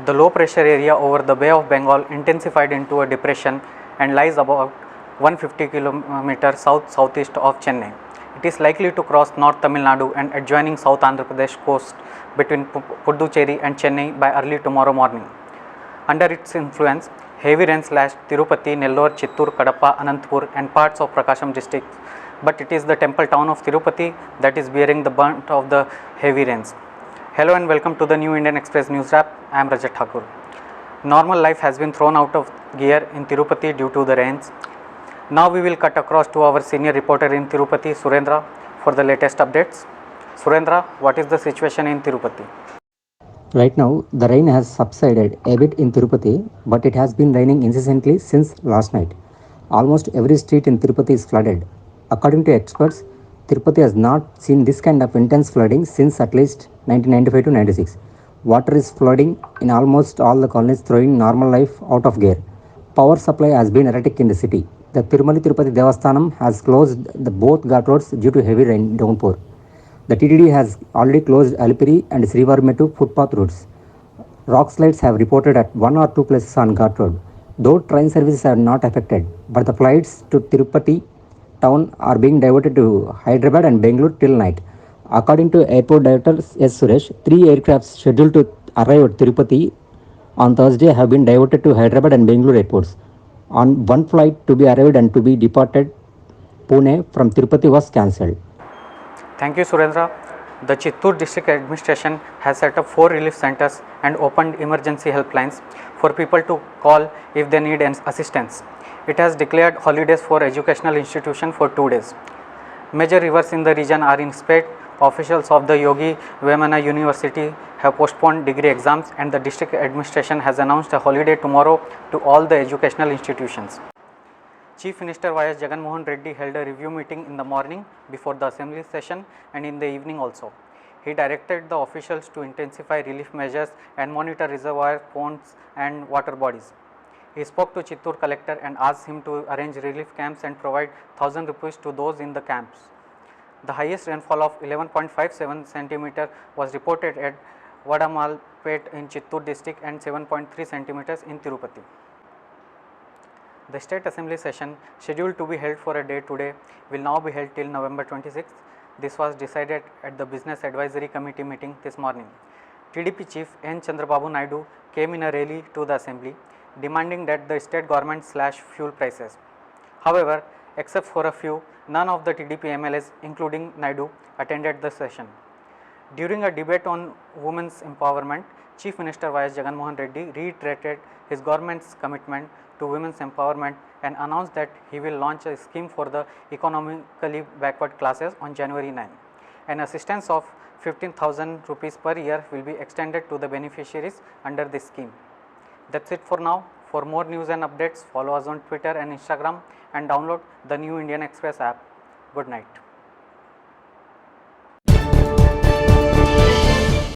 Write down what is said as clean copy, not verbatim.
The low pressure area over the Bay of Bengal intensified into a depression and lies about 150 km south-southeast of Chennai. It is likely to cross North Tamil Nadu and adjoining South Andhra Pradesh coast between Puducherry and Chennai by early tomorrow morning. Under its influence, heavy rains lashed Tirupati, Nellore, Chittoor, Kadapa, Anantapur and parts of Prakasam districts, but it is the temple town of Tirupati that is bearing the brunt of the heavy rains. Hello and welcome to the New Indian Express News Wrap. I am Rajat Thakur. Normal life has been thrown out of gear in Tirupati due to the rains. Now we will cut across to our senior reporter in Tirupati, Surendra, for the latest updates. Surendra, what is the situation in Tirupati? Right now, the rain has subsided a bit in Tirupati, but it has been raining incessantly since last night. Almost every street in Tirupati is flooded. According to experts, Tirupati has not seen this kind of intense flooding since at least 1995 to 96. Water is flooding in almost all the colonies, throwing normal life out of gear. Power supply has been erratic in the city. The Tirumali Tirupati Devasthanam has closed both ghat roads due to heavy rain downpour. The TTD has already closed Alipiri and Srivarmetu footpath routes. Rock slides have reported at one or two places on Ghat Road. Though train services are not affected, but the flights to Tirupati town are being diverted to Hyderabad and Bengaluru till night. According to Airport Director S. Suresh, 3 aircrafts scheduled to arrive at Tirupati on Thursday have been diverted to Hyderabad and Bengaluru airports. On one flight to be arrived and to be departed Pune from Tirupati was cancelled. Thank you, Surendra. The Chittoor District Administration has set up 4 relief centers and opened emergency helplines for people to call if they need assistance. It has declared holidays for educational institutions for 2 days. Major rivers in the region are in spate. Officials of the Yogi Vemana University have postponed degree exams, and the district administration has announced a holiday tomorrow to all the educational institutions. Chief Minister Y.S. Jagan Mohan Reddy held a review meeting in the morning before the assembly session and in the evening also. He directed the officials to intensify relief measures and monitor reservoirs, ponds and water bodies. He spoke to Chittoor collector and asked him to arrange relief camps and provide 1000 rupees to those in the camps. The highest rainfall of 11.57 cm was reported at Vadamalpet in Chittoor district and 7.3 cm in Tirupati. The State Assembly session, scheduled to be held for a day today, will now be held till November 26th. This was decided at the Business Advisory Committee meeting this morning. TDP Chief N. Chandrababu Naidu came in a rally to the Assembly, demanding that the state government slash fuel prices. However, except for a few, none of the TDP MLAs, including Naidu, attended the session. During a debate on women's empowerment, Chief Minister Y.S. Jagan Mohan Reddy reiterated his government's commitment to women's empowerment and announced that he will launch a scheme for the economically backward classes on January 9. An assistance of 15,000 rupees per year will be extended to the beneficiaries under this scheme. That's it for now. For more news and updates, follow us on Twitter and Instagram and download the New Indian Express app. Good night.